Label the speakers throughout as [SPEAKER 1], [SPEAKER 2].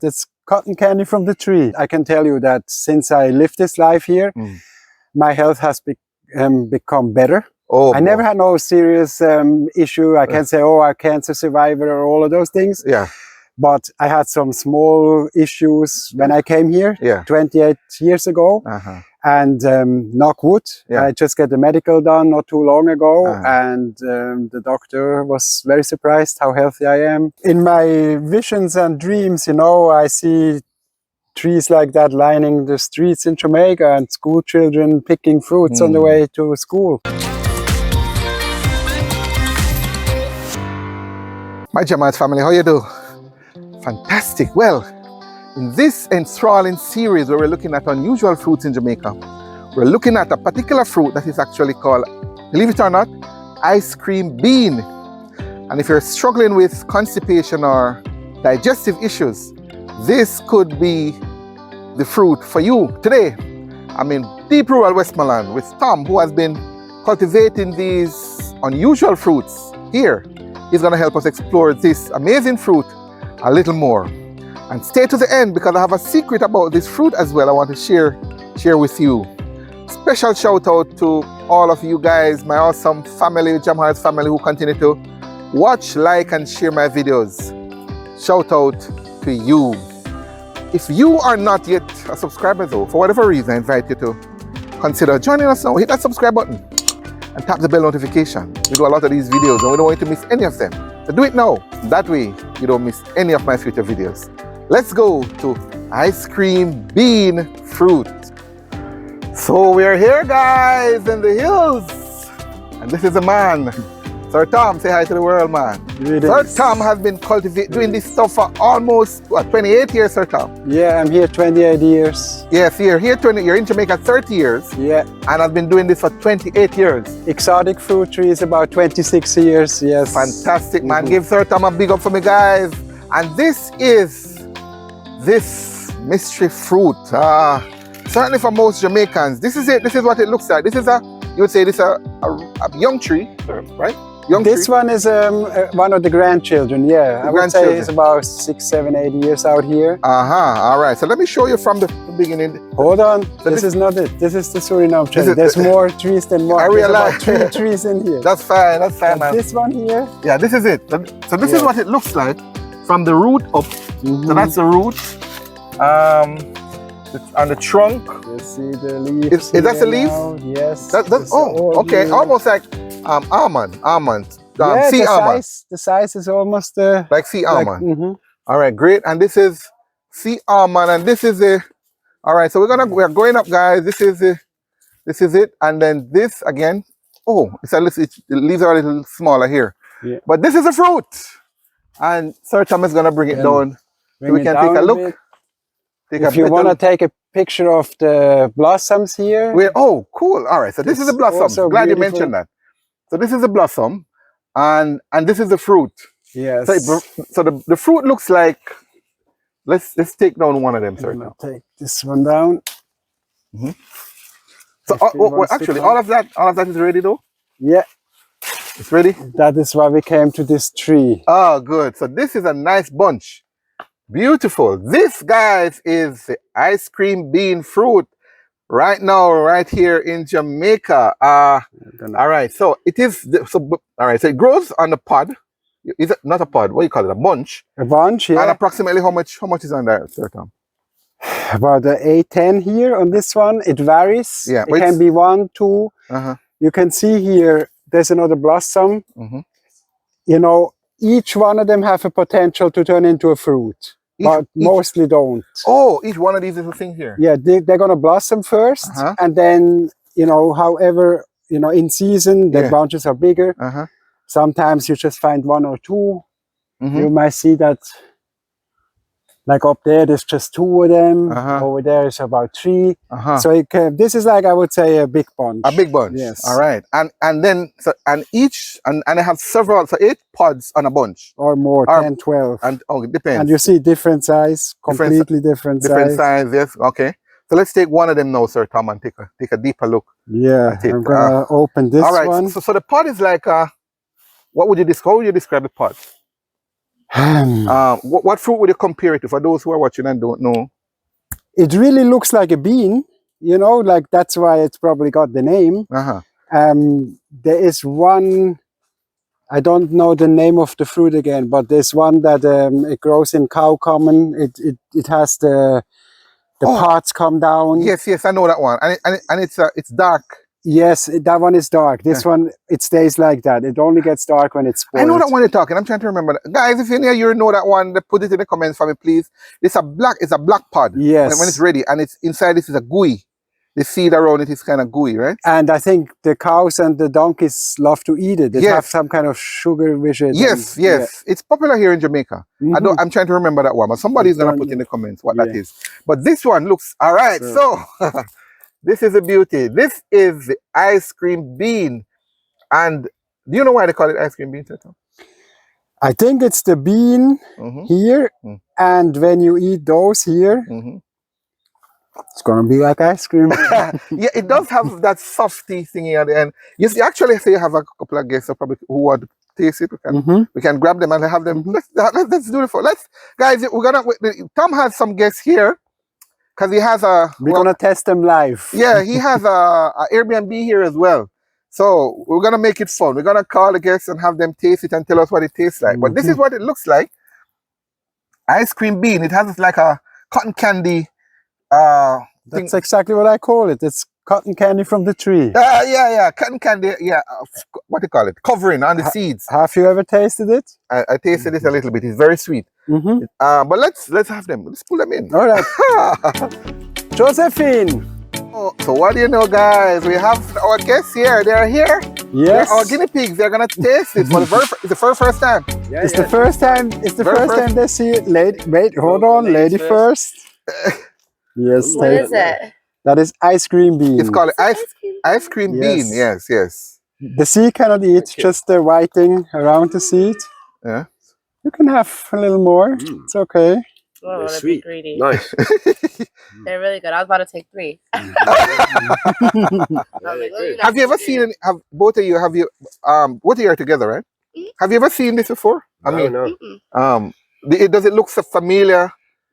[SPEAKER 1] It's cotton candy from the tree. I can tell you that since I lived this life here, my health has become better.
[SPEAKER 2] Oh,
[SPEAKER 1] I never had no serious issue. I can't say, oh, I'm a cancer survivor or all of those things.
[SPEAKER 2] Yeah.
[SPEAKER 1] But I had some small issues when I came here 28 years ago. And knock wood, I just got the medical done not too long ago. And the doctor was very surprised how healthy I am. In my visions and dreams, you know, I see trees like that lining the streets in Jamaica and school children picking fruits on the way to school.
[SPEAKER 2] My Jamaica family, how you do? Fantastic. Well, in this enthralling series where we're looking at unusual fruits in Jamaica, we're looking at a particular fruit that is actually called, believe it or not, ice cream bean. And if you're struggling with constipation or digestive issues, this could be the fruit for you. Today, I'm in deep rural Westmoreland with Tom, who has been cultivating these unusual fruits here. He's going to help us explore this amazing fruit a little more. And stay to the end because I have a secret about this fruit as well I want to share with you. Special shout out to all of you guys, my awesome family, Jamhearts family, who continue to watch, like, and share my videos. Shout out to you. If you are not yet a subscriber though, for whatever reason, I invite you to consider joining us now. Hit that subscribe button and tap the bell notification. We do a lot of these videos and we don't want you to miss any of them. So do it now. That way you don't miss any of my future videos. Let's go to ice cream bean fruit. So we are here, guys, in the hills. And this is a man. Sir Tom, say hi to the world, man. Sir Tom has been doing this stuff for almost, what, 28 years, Sir Tom?
[SPEAKER 1] Yeah, I'm here 28 years.
[SPEAKER 2] Yes, you're in Jamaica 30 years.
[SPEAKER 1] Yeah.
[SPEAKER 2] And I've been doing this for 28 years.
[SPEAKER 1] Exotic fruit trees about 26 years, yes.
[SPEAKER 2] Fantastic, man. Give Sir Tom a big up for me, guys. And this is this mystery fruit. Certainly for most Jamaicans, this is it. This is what it looks like. This is you would say this is a young tree, right?
[SPEAKER 1] This one is one of the grandchildren, yeah. I would say it's about 6, 7, 8 years out here.
[SPEAKER 2] All right. So let me show you from the beginning.
[SPEAKER 1] Hold on. So this is not it. This is the Suriname tree. There's more trees than more.
[SPEAKER 2] I realize.
[SPEAKER 1] There's about 3 trees in here.
[SPEAKER 2] That's fine. That's fine, man.
[SPEAKER 1] This one here.
[SPEAKER 2] Yeah, this is it. So this is what it looks like from the root up. So that's the root. It's on the trunk.
[SPEAKER 1] You see the leaves.
[SPEAKER 2] Is that the leaf?
[SPEAKER 1] Yes.
[SPEAKER 2] That's okay. Here. Almost like almond.
[SPEAKER 1] Yeah,
[SPEAKER 2] sea almond.
[SPEAKER 1] The size is almost
[SPEAKER 2] like sea almond. All right, great. And this is sea almond, and this is the. All right, so we're going up, guys. This is it, and then this again. Oh, the leaves are a little smaller here. Yeah. But this is a fruit, and Sir Tom is gonna bring it down so we can take a look.
[SPEAKER 1] If you want to take a picture of the blossoms here.
[SPEAKER 2] Oh, cool. All right. So this is the blossom. Glad you mentioned that. So this is the blossom and this is the fruit.
[SPEAKER 1] Yes.
[SPEAKER 2] So the fruit looks like, let's take down one of them, sir.
[SPEAKER 1] Take this one down.
[SPEAKER 2] So actually all of that is ready though?
[SPEAKER 1] Yeah.
[SPEAKER 2] It's ready?
[SPEAKER 1] That is why we came to this tree.
[SPEAKER 2] Oh, good. So this is a nice bunch. Beautiful. This, guys, is the ice cream bean fruit right now, right here in Jamaica. All right. So it is. All right. So it grows on a pod. Is it not a pod? What do you call it? A bunch.
[SPEAKER 1] A bunch. Yeah.
[SPEAKER 2] And approximately how much is on there, Sir Tom?
[SPEAKER 1] About 8, 10 here on this one. It varies.
[SPEAKER 2] Yeah.
[SPEAKER 1] It can be 1, 2. You can see here. There's another blossom. You know, each one of them have a potential to turn into a fruit. But mostly don't.
[SPEAKER 2] Oh, each one of these little things here.
[SPEAKER 1] Yeah, they're gonna blossom first, and then however in season the branches are bigger. Sometimes you just find 1 or 2. You might see that, like up there, there's just 2 of them. Over there is about 3. So this is like, I would say, a big bunch.
[SPEAKER 2] A big bunch.
[SPEAKER 1] Yes.
[SPEAKER 2] All right. And then I have several, so 8 pods on a bunch.
[SPEAKER 1] Or more, 10, 12.
[SPEAKER 2] And it depends.
[SPEAKER 1] And you see different size, completely different size.
[SPEAKER 2] Different size, yes. Okay. So let's take one of them now, Sir Tom, and take a deeper look.
[SPEAKER 1] Yeah. I'm gonna open this one.
[SPEAKER 2] So the pod is like how would you describe the pod? What fruit would you compare it to for those who are watching and don't know?
[SPEAKER 1] It really looks like a bean, you know, like that's why it's probably got the name. There is one, I don't know the name of the fruit again, but there's one that it grows in cow common. It has the parts come down.
[SPEAKER 2] Yes, I know that one, and it's dark.
[SPEAKER 1] Yes, that one is dark. This one, it stays like that. It only gets dark when it's spoiled.
[SPEAKER 2] I know that one you're talking. I'm trying to remember that. Guys, if you know that one, put it in the comments for me, please. It's a black pod.
[SPEAKER 1] Yes.
[SPEAKER 2] When it's ready, and it's inside. This is a gooey. The seed around it is kind of gooey, right?
[SPEAKER 1] And I think the cows and the donkeys love to eat it. They have some kind of sugar with it.
[SPEAKER 2] Yes. Yeah. It's popular here in Jamaica. I'm trying to remember that one, but somebody's gonna put in the comments what that is. But this one looks all right. So this is a beauty. This is the ice cream bean. And do you know why they call it ice cream bean, Tom?
[SPEAKER 1] I think it's the bean here, and when you eat those here, it's gonna be like ice cream.
[SPEAKER 2] Yeah, it does have that softy thingy at the end. You actually say you have a couple of guests probably who want to taste it. We can grab them and have them. Let's do it for. Guys. Tom has some guests here because he has a.
[SPEAKER 1] We're gonna test them live.
[SPEAKER 2] Yeah, he has a Airbnb here as well. So we're gonna make it fun. We're gonna call the guests and have them taste it and tell us what it tastes like. But this is what it looks like. Ice cream bean. It has like a cotton candy.
[SPEAKER 1] That's exactly what I call it. It's cotton candy from the tree.
[SPEAKER 2] Yeah, cotton candy. Yeah, what do you call it? Covering on the seeds.
[SPEAKER 1] Have you ever tasted it?
[SPEAKER 2] I tasted it a little bit. It's very sweet. But let's have them. Let's pull them in.
[SPEAKER 1] All right. Josephine.
[SPEAKER 2] Oh, so what do you know, guys? We have our guests here. They're here.
[SPEAKER 1] Yes.
[SPEAKER 2] They're our guinea pigs. They're gonna taste it for the first time.
[SPEAKER 1] Yeah, it's the first time. It's the first time they see it. Wait, hold on, lady first. Yes.
[SPEAKER 3] What is it?
[SPEAKER 1] That is ice cream bean.
[SPEAKER 2] It's called ice cream bean. Yes.
[SPEAKER 1] The seed cannot eat, just the white thing around the seed.
[SPEAKER 2] Yeah.
[SPEAKER 1] You can have a little more. It's okay.
[SPEAKER 3] Oh,
[SPEAKER 4] They're sweet.
[SPEAKER 3] Greedy.
[SPEAKER 4] Nice.
[SPEAKER 3] They're really good. I was about to take 3.
[SPEAKER 2] Have you ever seen? Have both of you? Have you? Both of you are together, right? Have you ever seen this before?
[SPEAKER 4] No.
[SPEAKER 2] Does it look so familiar?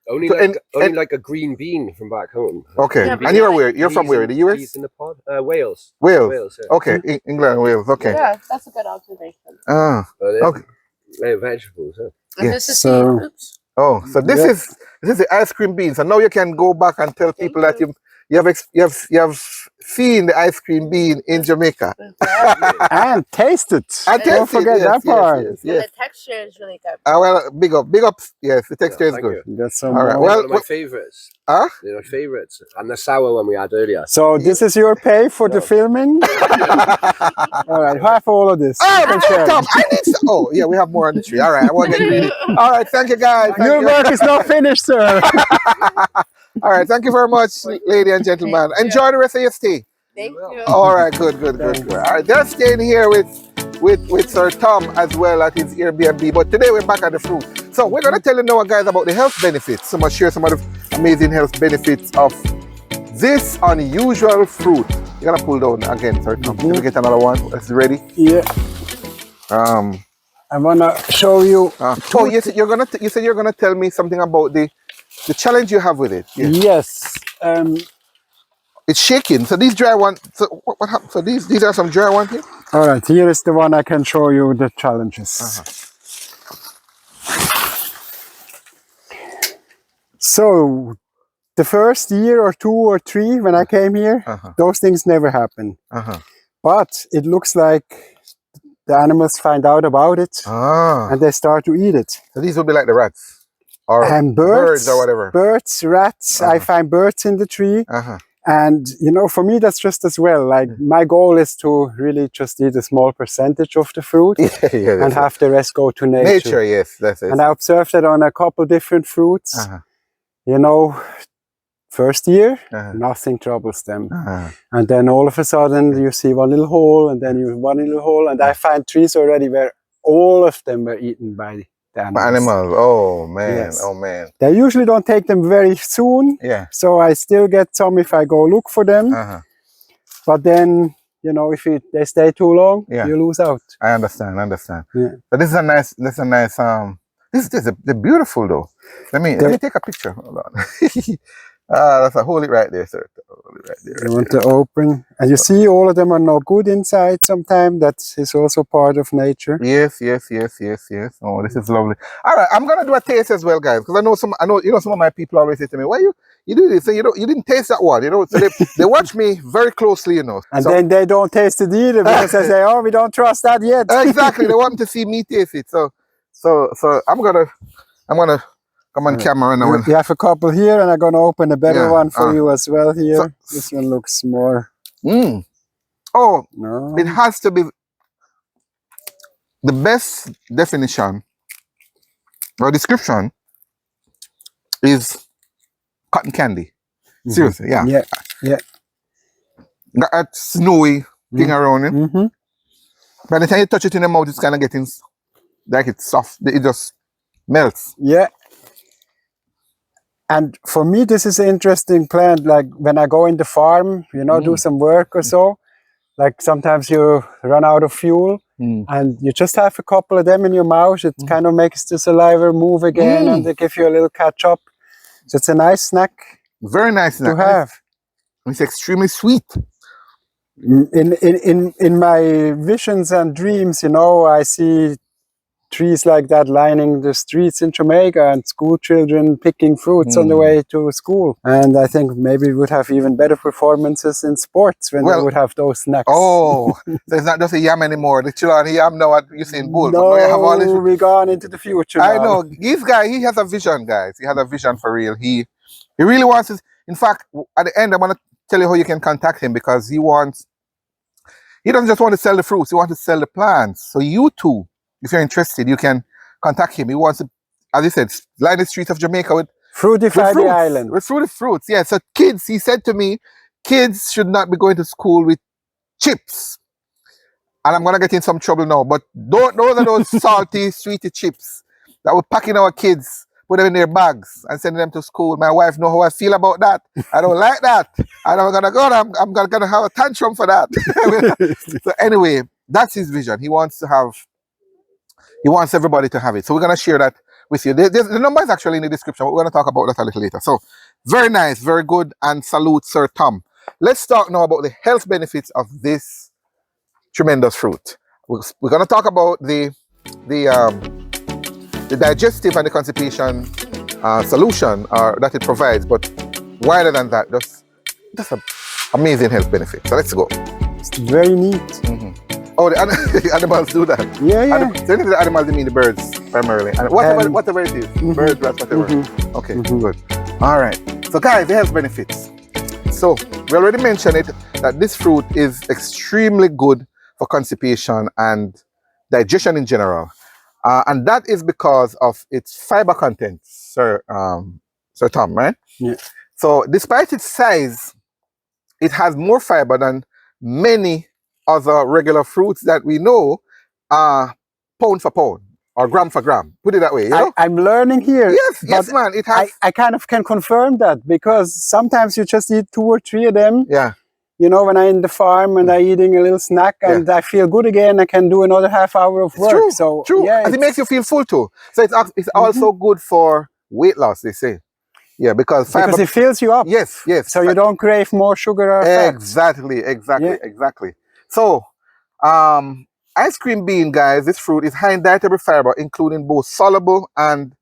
[SPEAKER 4] Only like a green bean from back home.
[SPEAKER 2] Okay,
[SPEAKER 3] Yeah,
[SPEAKER 2] and you're where? You're from where? The US?
[SPEAKER 4] Peas in the pod? Wales.
[SPEAKER 2] Wales.
[SPEAKER 4] Yeah.
[SPEAKER 2] Okay, England and Wales. Okay.
[SPEAKER 3] Yeah, that's a good observation.
[SPEAKER 2] Okay.
[SPEAKER 4] Vegetables.
[SPEAKER 3] And this is oops.
[SPEAKER 2] Oh, so this is the ice cream bean. So now you can go back and tell people that you have seen the ice cream bean in Jamaica.
[SPEAKER 1] And taste it.
[SPEAKER 2] Don't
[SPEAKER 1] forget that part.
[SPEAKER 3] Yes. And the texture is really good.
[SPEAKER 2] Well, big up. Yes, the texture is good.
[SPEAKER 1] That's some
[SPEAKER 2] All right.
[SPEAKER 4] One of my favorites.
[SPEAKER 2] Huh?
[SPEAKER 4] They're my favorites. And the sour one we had earlier.
[SPEAKER 1] So this is your pay for the filming? All right, have all of this.
[SPEAKER 2] Tom, I need some. Oh, yeah, we have more on the tree. All right, I won't get greedy. All right, thank you, guys.
[SPEAKER 1] Your work is not finished, sir.
[SPEAKER 2] All right, thank you very much, ladies and gentlemen. Enjoy the rest of your stay.
[SPEAKER 3] Thank you.
[SPEAKER 2] All right, good. All right, they're staying here with Sir Tom as well at his Airbnb. But today we're back at the fruit. So we're gonna tell you now, guys, about the health benefits. So I'm gonna share some of the amazing health benefits of this unusual fruit. You're gonna pull down again, Sir Tom. Let me get another one. That's ready.
[SPEAKER 1] Yeah. I wanna show you.
[SPEAKER 2] You said you're gonna tell me something about the challenge you have with it.
[SPEAKER 1] Yes.
[SPEAKER 2] It's shaking. So these dry ones. So what happened? So these are some dry ones here.
[SPEAKER 1] All right. Here is the one I can show you the challenges. So the first year or 2 or 3 when I came here, those things never happen. But it looks like the animals find out about it and they start to eat it.
[SPEAKER 2] So these will be like the rats or
[SPEAKER 1] birds
[SPEAKER 2] or whatever.
[SPEAKER 1] Birds, rats. I find birds in the tree. And, you know, for me, that's just as well. Like, my goal is to really just eat a small percentage of the fruit and have the rest go to nature.
[SPEAKER 2] Yes, that's it.
[SPEAKER 1] And I observed that on a couple different fruits. You know, first year, nothing troubles them. And then all of a sudden, you see one little hole, and then you one little hole. And I find trees already where all of them were eaten by the animals. Oh, man.
[SPEAKER 2] Yes. Oh, man.
[SPEAKER 1] They usually don't take them very soon.
[SPEAKER 2] Yeah.
[SPEAKER 1] So I still get some if I go look for them. But then, you know, if they stay too long, you lose out.
[SPEAKER 2] I understand.
[SPEAKER 1] Yeah.
[SPEAKER 2] So this is a nice, this They're beautiful though. Let me take a picture. Hold on. That's a hold it right there, sir. Hold it right there.
[SPEAKER 1] You want to open, and you see all of them are no good inside. Sometimes that is also part of nature.
[SPEAKER 2] Yes. Oh, this is lovely. All right, I'm gonna do a taste as well, guys, because I know some of my people always say to me, "Why you do this? So you didn't taste that one, So they watch me very closely,
[SPEAKER 1] And then they don't taste it either because they say, "Oh, we don't trust that yet."
[SPEAKER 2] Exactly, they want to see me taste it. So I'm gonna come on camera now.
[SPEAKER 1] You have a couple here, and I'm gonna open a better one for you as well here. This one looks more.
[SPEAKER 2] Oh,
[SPEAKER 1] no.
[SPEAKER 2] It has to be the best definition or description is cotton candy. Seriously, yeah. Got that snowy thing around it. By the time you touch it in the mouth, it's kind of getting like it's soft. It just melts.
[SPEAKER 1] Yeah. And for me, this is an interesting plant. Like when I go in the farm, do some work or so, like sometimes you run out of fuel and you just have a couple of them in your mouth. It kind of makes the saliva move again and they give you a little catch up. So it's a nice snack.
[SPEAKER 2] Very nice snack
[SPEAKER 1] to have.
[SPEAKER 2] It's extremely sweet.
[SPEAKER 1] In my visions and dreams, I see trees like that lining the streets in Jamaica and school children picking fruits on the way to school. And I think maybe we would have even better performances in sports when they would have those snacks.
[SPEAKER 2] Oh, so it's not just a yam anymore. The children yam now at Usain Bolt.
[SPEAKER 1] No, we're gone into the future
[SPEAKER 2] I know. This guy, he has a vision, guys. He has a vision for real. He really wants to. In fact, at the end, I want to tell you how you can contact him because he doesn't just want to sell the fruits, he wants to sell the plants. So you too, if you're interested, you can contact him. He wants to, as he said, line the streets of Jamaica with
[SPEAKER 1] fruitify the island.
[SPEAKER 2] With fruits, yeah. So kids, he said to me, kids should not be going to school with chips. And I'm gonna get in some trouble now, but those are those salty, sweety chips that we're packing our kids, put them in their bags and sending them to school. My wife knows how I feel about that. I don't like that. I'm gonna go. I'm gonna have a tantrum for that. So anyway, that's his vision. He wants everybody to have it. So we're gonna share that with you. The number is actually in the description, but we're gonna talk about that a little later. So very nice, very good, and salute Sir Tom. Let's talk now about the health benefits of this tremendous fruit. We're gonna talk about the digestive and the constipation solution that it provides, but wider than that, just an amazing health benefit. So let's go.
[SPEAKER 1] It's very neat.
[SPEAKER 2] Oh, the animals do that.
[SPEAKER 1] Yeah.
[SPEAKER 2] So the animals, they mean the birds primarily, and whatever it is, birds, rats, whatever. Okay, good. All right. So guys, the health benefits. So we already mentioned it that this fruit is extremely good for constipation and digestion in general. And that is because of its fiber content, Sir Tom, right?
[SPEAKER 1] Yeah.
[SPEAKER 2] So despite its size, it has more fiber than many other regular fruits that we know, pound for pound or gram for gram. Put it that way,
[SPEAKER 1] I'm learning here.
[SPEAKER 2] Yes, man. It has.
[SPEAKER 1] I kind of can confirm that because sometimes you just eat 2 or 3 of them.
[SPEAKER 2] Yeah.
[SPEAKER 1] When I'm in the farm and I'm eating a little snack and I feel good again, I can do another half hour of work.
[SPEAKER 2] True,
[SPEAKER 1] so
[SPEAKER 2] true.
[SPEAKER 1] Yeah,
[SPEAKER 2] and it makes you feel full too. So it's also good for weight loss, they say. Yeah, because
[SPEAKER 1] it fills you up.
[SPEAKER 2] Yes.
[SPEAKER 1] So you don't crave more sugar or fat.
[SPEAKER 2] Exactly. So, ice cream bean, guys, this fruit is high in dietary fiber, including both soluble and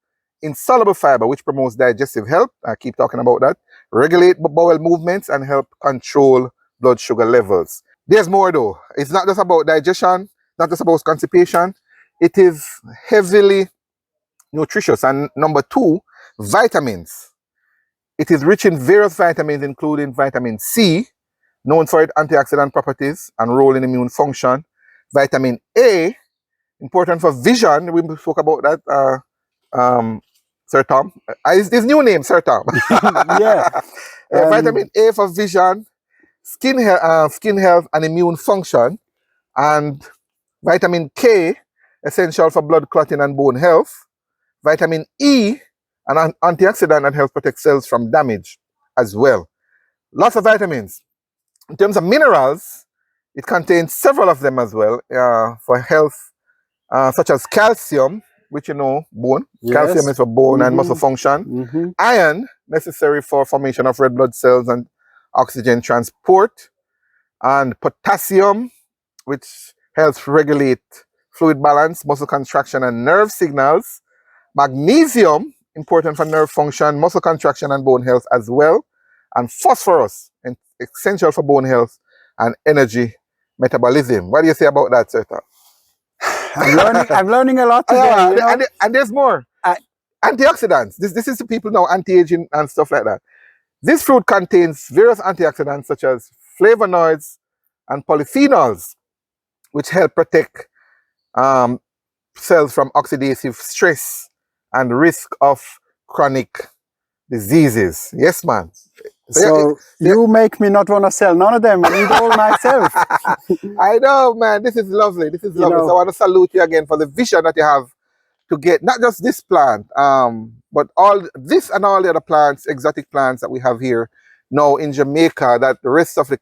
[SPEAKER 2] insoluble fiber, which promotes digestive health. I keep talking about that. Regulate bowel movements and help control blood sugar levels. There's more though. It's not just about digestion, not just about constipation. It is heavily nutritious. And number 2, vitamins. It is rich in various vitamins, including vitamin C, known for its antioxidant properties and role in immune function. Vitamin A, important for vision. We spoke about that, Sir Tom. His new name, Sir Tom.
[SPEAKER 1] Yeah.
[SPEAKER 2] Vitamin A for vision, skin health and immune function. And vitamin K, essential for blood clotting and bone health. Vitamin E, an antioxidant that helps protect cells from damage as well. Lots of vitamins. In terms of minerals, it contains several of them as well for health, such as calcium, which you know, bone.
[SPEAKER 1] Yes.
[SPEAKER 2] Calcium is for bone and muscle function. Iron, necessary for formation of red blood cells and oxygen transport. And potassium, which helps regulate fluid balance, muscle contraction, and nerve signals. Magnesium, important for nerve function, muscle contraction, and bone health as well. And phosphorus, essential for bone health and energy metabolism. What do you say about that, sir?
[SPEAKER 1] I'm learning a lot today. You know?
[SPEAKER 2] And there's more. Antioxidants. This is to people now, anti-aging and stuff like that. This fruit contains various antioxidants such as flavonoids and polyphenols, which help protect cells from oxidative stress and risk of chronic diseases. Yes, man.
[SPEAKER 1] So you make me not want to sell none of them. I eat all myself.
[SPEAKER 2] I know, man. This is lovely. This is lovely. So I want to salute you again for the vision that you have to get not just this plant, but all this and all the other plants, exotic plants that we have here now in Jamaica, that the rest of the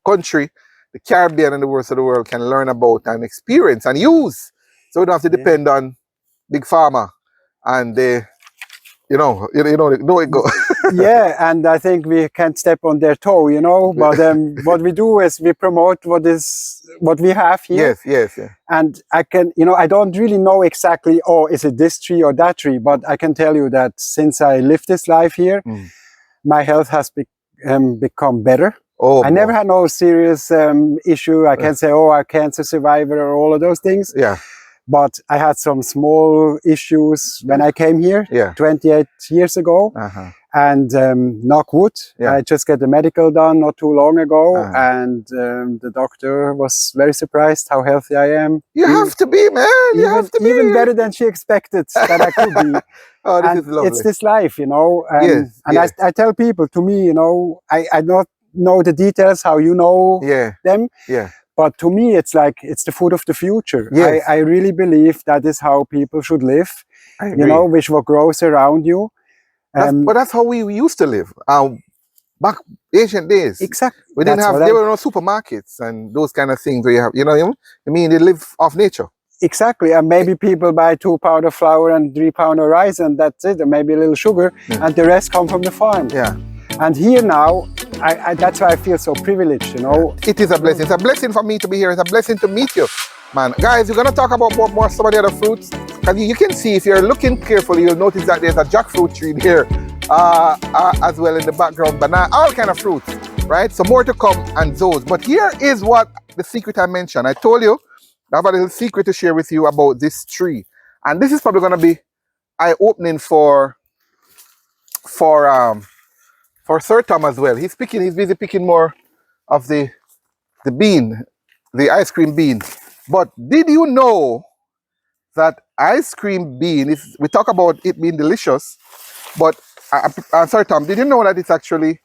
[SPEAKER 2] country, the Caribbean and the rest of the world can learn about and experience and use. So we don't have to depend on big pharma and they, you know it go.
[SPEAKER 1] Yeah, and I think we can step on their toe, you know. But what we do is we promote what we have here.
[SPEAKER 2] Yes.
[SPEAKER 1] And I can, you know, I don't really know exactly, oh, is it this tree or that tree? But I can tell you that since I lived this life here, my health has become better.
[SPEAKER 2] Oh,
[SPEAKER 1] I never had no serious issue. I can't say, oh, I'm a cancer survivor or all of those things.
[SPEAKER 2] Yeah.
[SPEAKER 1] But I had some small issues when I came here 28 years ago. And knock wood, I just got the medical done not too long ago. And the doctor was very surprised how healthy I am.
[SPEAKER 2] You have to be, man. You have to be.
[SPEAKER 1] Even better than she expected that I could be.
[SPEAKER 2] Oh, this
[SPEAKER 1] and
[SPEAKER 2] is lovely.
[SPEAKER 1] It's this life, you know. I tell people, to me, you know, I don't know the details how you know them.
[SPEAKER 2] Yeah.
[SPEAKER 1] But to me, it's like, it's the food of the future.
[SPEAKER 2] Yes.
[SPEAKER 1] I really believe that is how people should live, you know, with what grows around you.
[SPEAKER 2] But that's how we used to live. Back ancient days.
[SPEAKER 1] Exactly.
[SPEAKER 2] We didn't have, there were no supermarkets and those kind of things where you have, you know, I mean, they live off nature.
[SPEAKER 1] Exactly. And maybe people buy 2 pounds of flour and 3 pounds of rice and that's it. And maybe a little sugar and the rest come from the farm.
[SPEAKER 2] Yeah.
[SPEAKER 1] And here now, that's why I feel so privileged, you know.
[SPEAKER 2] It is a blessing. It's a blessing for me to be here. It's a blessing to meet you, man. Guys, we're going to talk about more some of the other fruits. And you can see, if you're looking carefully, you'll notice that there's a jackfruit tree here as well in the background. Banana, all kind of fruits, right? So more to come and those. But here is what the secret I mentioned. I told you, I have a little secret to share with you about this tree. And this is probably going to be eye-opening for Sir Tom as well. He's busy picking more of the bean, the ice cream bean. But did you know that ice cream bean is, we talk about it being delicious, but Sir Tom, did you know that it's actually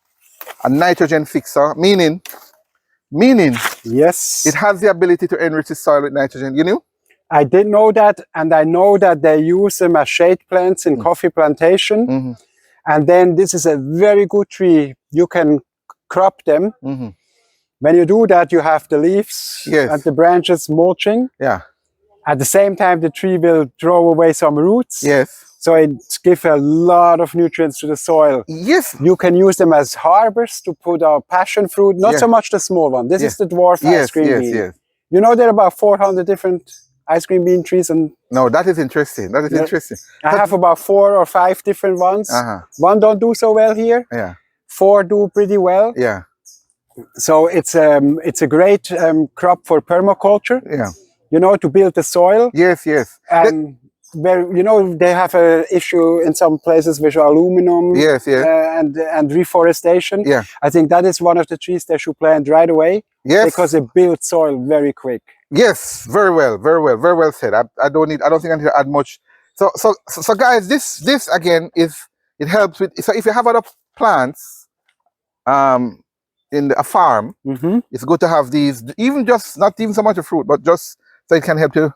[SPEAKER 2] a nitrogen fixer, meaning
[SPEAKER 1] yes,
[SPEAKER 2] it has the ability to enrich the soil with nitrogen? You knew?
[SPEAKER 1] I did know that, and I know that they use them as shade plants in coffee plantation. And then this is a very good tree. You can crop them. When you do that, you have the leaves and the branches mulching.
[SPEAKER 2] Yeah.
[SPEAKER 1] At the same time, the tree will throw away some roots.
[SPEAKER 2] Yes.
[SPEAKER 1] So it gives a lot of nutrients to the soil.
[SPEAKER 2] Yes.
[SPEAKER 1] You can use them as harbors to put our passion fruit, not so much the small one. This is the dwarf ice cream bean.
[SPEAKER 2] Yes.
[SPEAKER 1] You know, there are about 400 different ice cream bean trees. And
[SPEAKER 2] no, that is interesting. That is interesting.
[SPEAKER 1] I have about 4 or 5 different ones. One don't do so well here.
[SPEAKER 2] Yeah. 4
[SPEAKER 1] do pretty well.
[SPEAKER 2] Yeah.
[SPEAKER 1] So it's a great crop for permaculture.
[SPEAKER 2] Yeah.
[SPEAKER 1] You know, to build the soil.
[SPEAKER 2] Yes.
[SPEAKER 1] And where, you know, they have an issue in some places with aluminum. And reforestation. Yeah. I think that is one of the trees they should plant right away. Yes. Because it builds soil very quick.
[SPEAKER 2] Yes, very well said. I don't think I need to add much. So guys, this again it helps with. So if you have other plants, in a farm, it's good to have these. Even just not even so much of fruit, but just so it can help you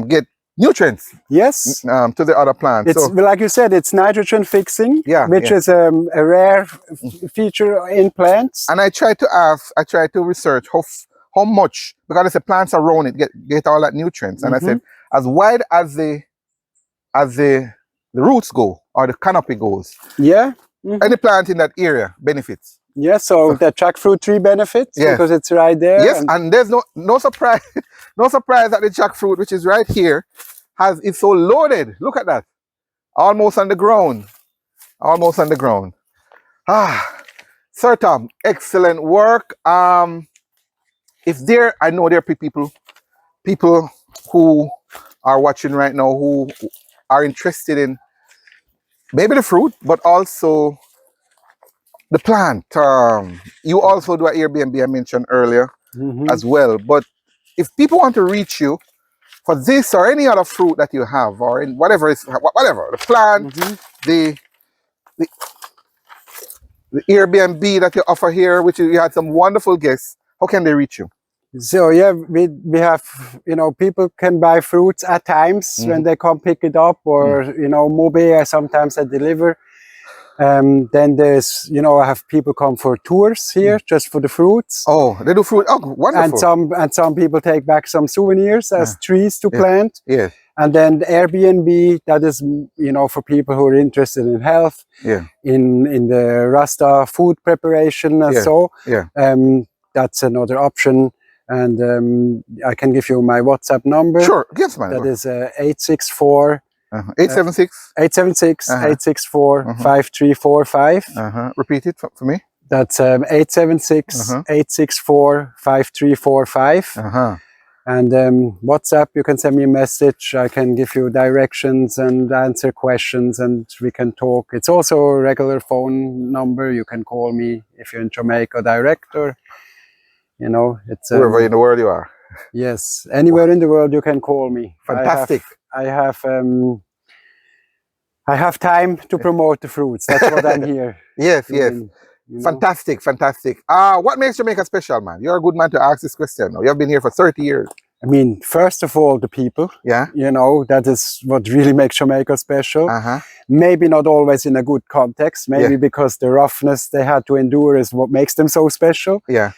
[SPEAKER 2] get nutrients.
[SPEAKER 1] Yes.
[SPEAKER 2] To the other plants.
[SPEAKER 1] It's like you said, it's nitrogen fixing. Yeah. Which is a rare feature in plants.
[SPEAKER 2] And I try to research how much, because I said plants around it get all that nutrients. And I said, as wide as the roots go or the canopy goes.
[SPEAKER 1] Yeah. Mm-hmm.
[SPEAKER 2] Any plant in that area benefits.
[SPEAKER 1] Yeah, so the jackfruit tree benefits because it's right there.
[SPEAKER 2] Yes, and there's no surprise, no surprise that the jackfruit, which is right here, is so loaded. Look at that, almost on the ground, almost on the ground. Sir Tom, excellent work. If there, I know there are people who are watching right now who are interested in maybe the fruit, but also the plant. You also do an Airbnb I mentioned earlier as well. But if people want to reach you for this or any other fruit that you have, or in whatever the plant, the Airbnb that you offer here, which you had some wonderful guests, how can they reach you?
[SPEAKER 1] So yeah, we have, you know, people can buy fruits at times when they come pick it up, or you know, Mobe, sometimes I deliver. Then there's, you know, I have people come for tours here just for the fruits.
[SPEAKER 2] Oh, they do fruit. Oh, wonderful.
[SPEAKER 1] And some people take back some souvenirs as trees to plant.
[SPEAKER 2] Yeah.
[SPEAKER 1] And then the Airbnb, that is, you know, for people who are interested in health, in the Rasta food preparation and so.
[SPEAKER 2] Yeah.
[SPEAKER 1] That's another option. And I can give you my WhatsApp number.
[SPEAKER 2] Sure, yes, man.
[SPEAKER 1] That is 864
[SPEAKER 2] 876
[SPEAKER 1] 864 5345.
[SPEAKER 2] Repeat it for me.
[SPEAKER 1] That's 876 864 5345. And WhatsApp, you can send me a message. I can give you directions and answer questions, and we can talk. It's also a regular phone number. You can call me if you're in Jamaica direct, or, you know, it's
[SPEAKER 2] wherever in the world you are.
[SPEAKER 1] Yes, anywhere in the world you can call me.
[SPEAKER 2] Fantastic.
[SPEAKER 1] I have time to promote the fruits. That's what I'm here.
[SPEAKER 2] Yes.
[SPEAKER 1] You know.
[SPEAKER 2] Fantastic. What makes Jamaica special, man? You're a good man to ask this question. You have been here for 30 years.
[SPEAKER 1] I mean, first of all, the people.
[SPEAKER 2] Yeah.
[SPEAKER 1] You know, that is what really makes Jamaica special. Maybe not always in a good context. Maybe because the roughness they had to endure is what makes them so special.
[SPEAKER 2] Yeah.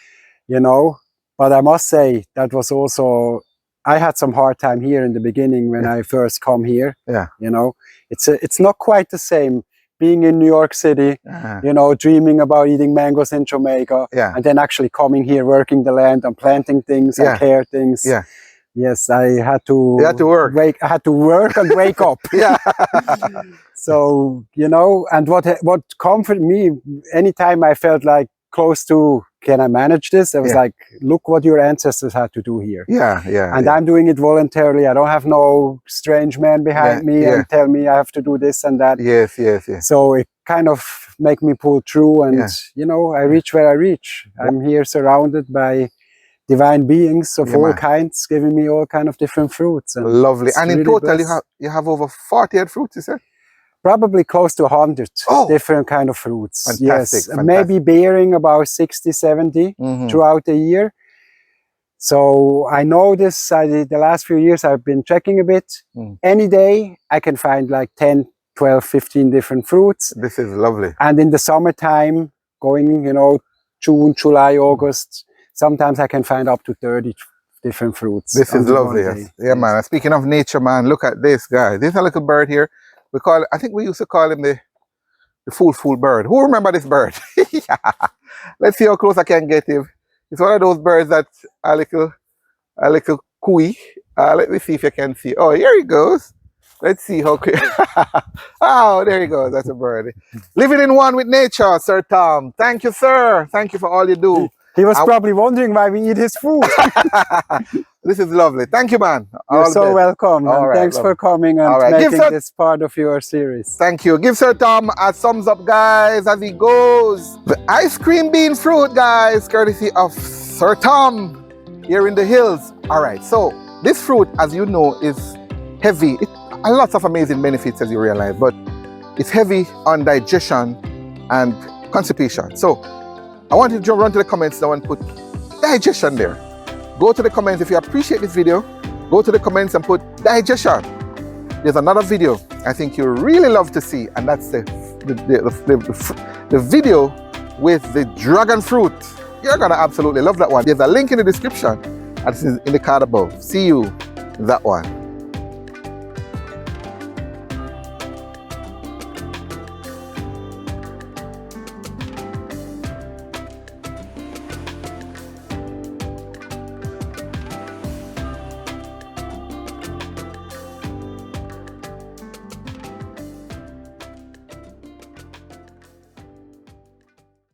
[SPEAKER 1] You know, but I must say that was also, I had some hard time here in the beginning when I first come here.
[SPEAKER 2] Yeah.
[SPEAKER 1] You know, it's not quite the same being in New York City, you know, dreaming about eating mangoes in Jamaica, and then actually coming here, working the land and planting things and care things. Yeah. Yes, I had to.
[SPEAKER 2] You had to work.
[SPEAKER 1] I had to work and wake up. So, you know, and what comforted me anytime I felt like close to, can I manage this? I was like, look what your ancestors had to do here. And I'm doing it voluntarily. I don't have no strange man behind me and tell me I have to do this and that.
[SPEAKER 2] Yes.
[SPEAKER 1] So it kind of make me pull through, and you know, I reach where I reach. I'm here surrounded by divine beings of all kinds, giving me all kind of different fruits. And
[SPEAKER 2] lovely. And in
[SPEAKER 1] really
[SPEAKER 2] total, you have over 48 fruits, you said?
[SPEAKER 1] Probably close to 100 different kind of fruits.
[SPEAKER 2] Fantastic.
[SPEAKER 1] Maybe bearing about 60, 70 throughout the year. So I know this, the last few years I've been checking a bit. Any day I can find like 10, 12, 15 different fruits.
[SPEAKER 2] This is lovely.
[SPEAKER 1] And in the summertime, going, you know, June, July, August, sometimes I can find up to 30 different fruits.
[SPEAKER 2] This is lovely. Yeah, man. Speaking of nature, man, look at this guy. There's a little bird here. We call it, I think we used to call him the fool bird. Who remember this bird? Let's see how close I can get him. It's one of those birds that's a little cooey. Let me see if you can see. Oh, here he goes. Let's see how quick. Oh, there he goes. That's a bird. Living in one with nature, Sir Tom. Thank you, sir. Thank you for all you do.
[SPEAKER 1] He was probably wondering why we eat his food.
[SPEAKER 2] This is lovely. Thank you, man.
[SPEAKER 1] You're so welcome. And thanks for coming and making this part of your series.
[SPEAKER 2] Thank you. Give Sir Tom a thumbs up, guys, as he goes. The ice cream bean fruit, guys, courtesy of Sir Tom here in the hills. All right. So this fruit, as you know, is heavy. It has lots of amazing benefits, as you realize, but it's heavy on digestion and constipation. So I want you to run to the comments now and put digestion there. Go to the comments if you appreciate this video. Go to the comments and put digestion. There's another video I think you'll really love to see, and that's the video with the dragon fruit. You're gonna absolutely love that one. There's a link in the description and it's in the card above. See you in that one.